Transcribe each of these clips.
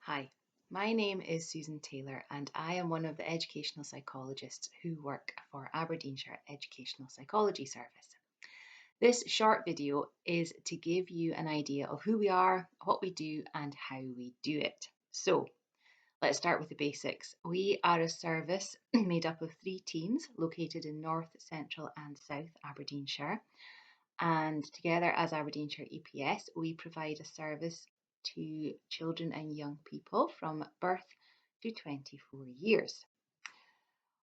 Hi, my name is Susan Taylor and I am one of the educational psychologists who work for Aberdeenshire Educational Psychology Service. This short video is to give you an idea of who we are, what we do and how we do it. So let's start with the basics. We are a service made up of three teams located in North, Central and South Aberdeenshire, and together as Aberdeenshire EPS, we provide a service to children and young people from birth to 24 years.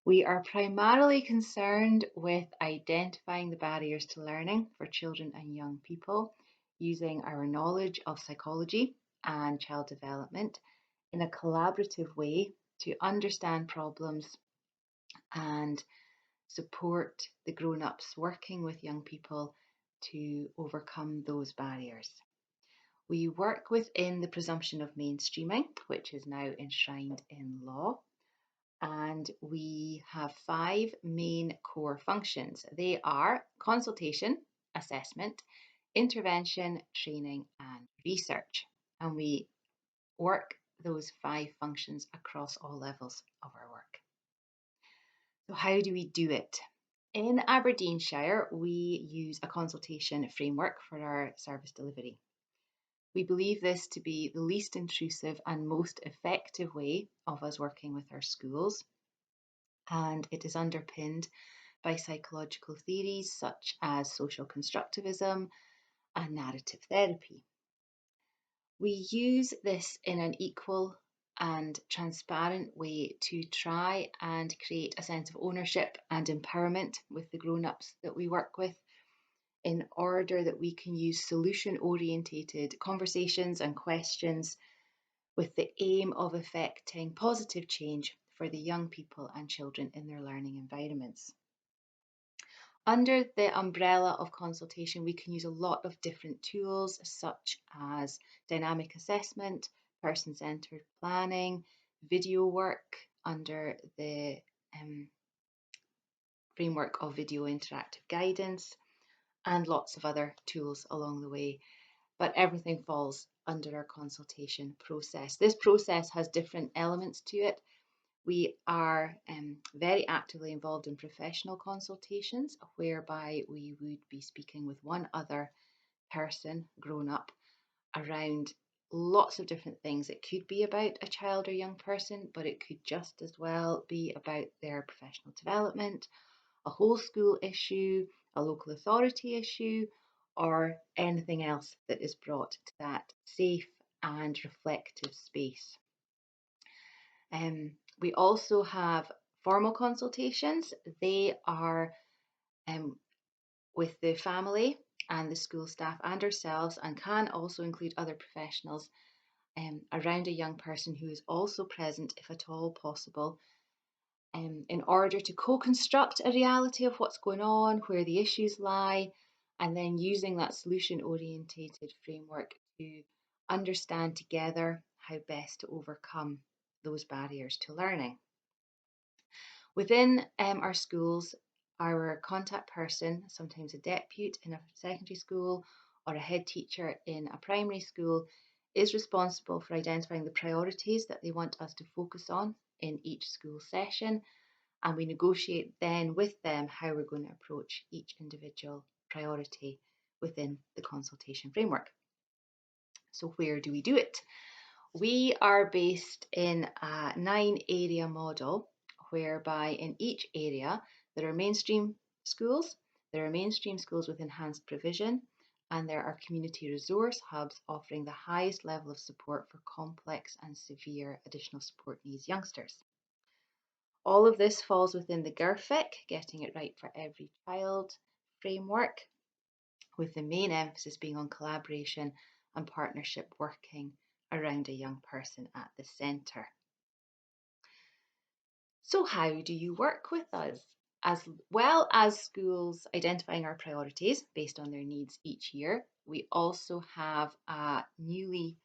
We are primarily concerned with identifying the barriers to learning for children and young people using our knowledge of psychology and child development in a collaborative way to understand problems and support the grown ups working with young people to overcome those barriers. We work within the presumption of mainstreaming, which is now enshrined in law, and we have five main core functions. They are consultation, assessment, intervention, training, and research. And we work those five functions across all levels of our work. So, how do we do it? In Aberdeenshire, we use a consultation framework for our service delivery. We believe this to be the least intrusive and most effective way of us working with our schools, and it is underpinned by psychological theories such as social constructivism and narrative therapy. We use this in an equal and transparent way to try and create a sense of ownership and empowerment with the grown ups that we work with, in order that we can use solution orientated conversations and questions with the aim of effecting positive change for the young people and children in their learning environments. Under the umbrella of consultation, we can use a lot of different tools such as dynamic assessment, person centered planning, video work under the framework of video interactive guidance, and lots of other tools along the way. But everything falls under our consultation process. This process has different elements to it. We are very actively involved in professional consultations, whereby we would be speaking with one other person, grown up, around lots of different things. It could be about a child or young person, but it could just as well be about their professional development, a whole school issue, a local authority issue, or anything else that is brought to that safe and reflective space. We also have formal consultations. They are with the family and the school staff and ourselves, and can also include other professionals around a young person who is also present, if at all possible, in order to co-construct a reality of what's going on, where the issues lie, and then using that solution-orientated framework to understand together how best to overcome those barriers to learning. Within our schools, our contact person, sometimes a depute in a secondary school or a head teacher in a primary school, is responsible for identifying the priorities that they want us to focus on in each school session, and we negotiate then with them how we're going to approach each individual priority within the consultation framework. So where do we do it? We are based in a 9-area model, whereby in each area there are mainstream schools, there are mainstream schools with enhanced provision, and there are community resource hubs offering the highest level of support for complex and severe additional support needs youngsters. All of this falls within the GERFIC, Getting It Right for Every Child framework, with the main emphasis being on collaboration and partnership working around a young person at the centre. So how do you work with us? As well as schools identifying our priorities based on their needs each year, we also have a newly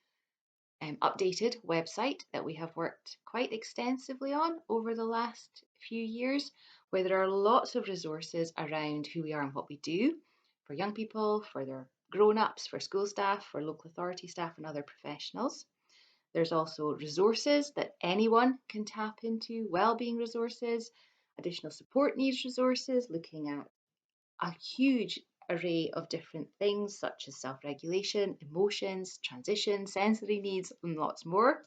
updated website that we have worked quite extensively on over the last few years, where there are lots of resources around who we are and what we do for young people, for their grown-ups, for school staff, for local authority staff and other professionals. There's also resources that anyone can tap into, wellbeing resources, additional support needs resources, looking at a huge array of different things such as self-regulation, emotions, transition, sensory needs, and lots more.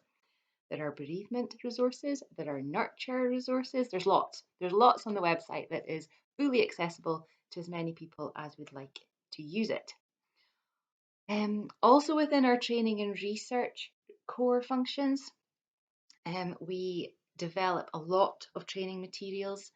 There are bereavement resources, there are nurture resources. There's lots. There's lots on the website that is fully accessible to as many people as would like to use it. Also within our training and research core functions, we develop a lot of training materials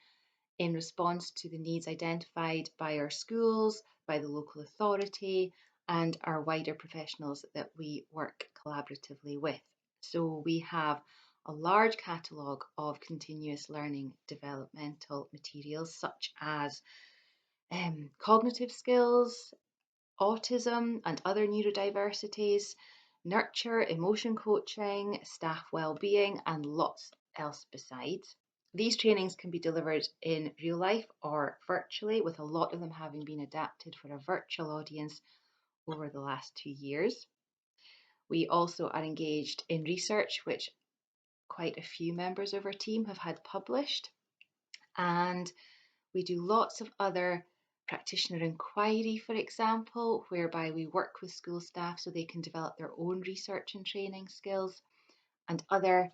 in response to the needs identified by our schools, by the local authority, and our wider professionals that we work collaboratively with. So we have a large catalogue of continuous learning developmental materials such as cognitive skills, autism and other neurodiversities, nurture, emotion coaching, staff well-being, and lots else besides. These trainings can be delivered in real life or virtually, with a lot of them having been adapted for a virtual audience over the last 2 years. We also are engaged in research, which quite a few members of our team have had published, and we do lots of other practitioner inquiry, for example, whereby we work with school staff so they can develop their own research and training skills, and other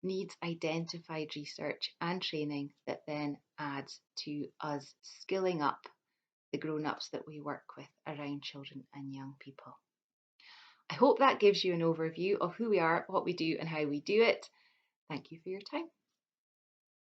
needs identified research and training that then adds to us skilling up the grown-ups that we work with around children and young people. I hope that gives you an overview of who we are, what we do, and how we do it. Thank you for your time.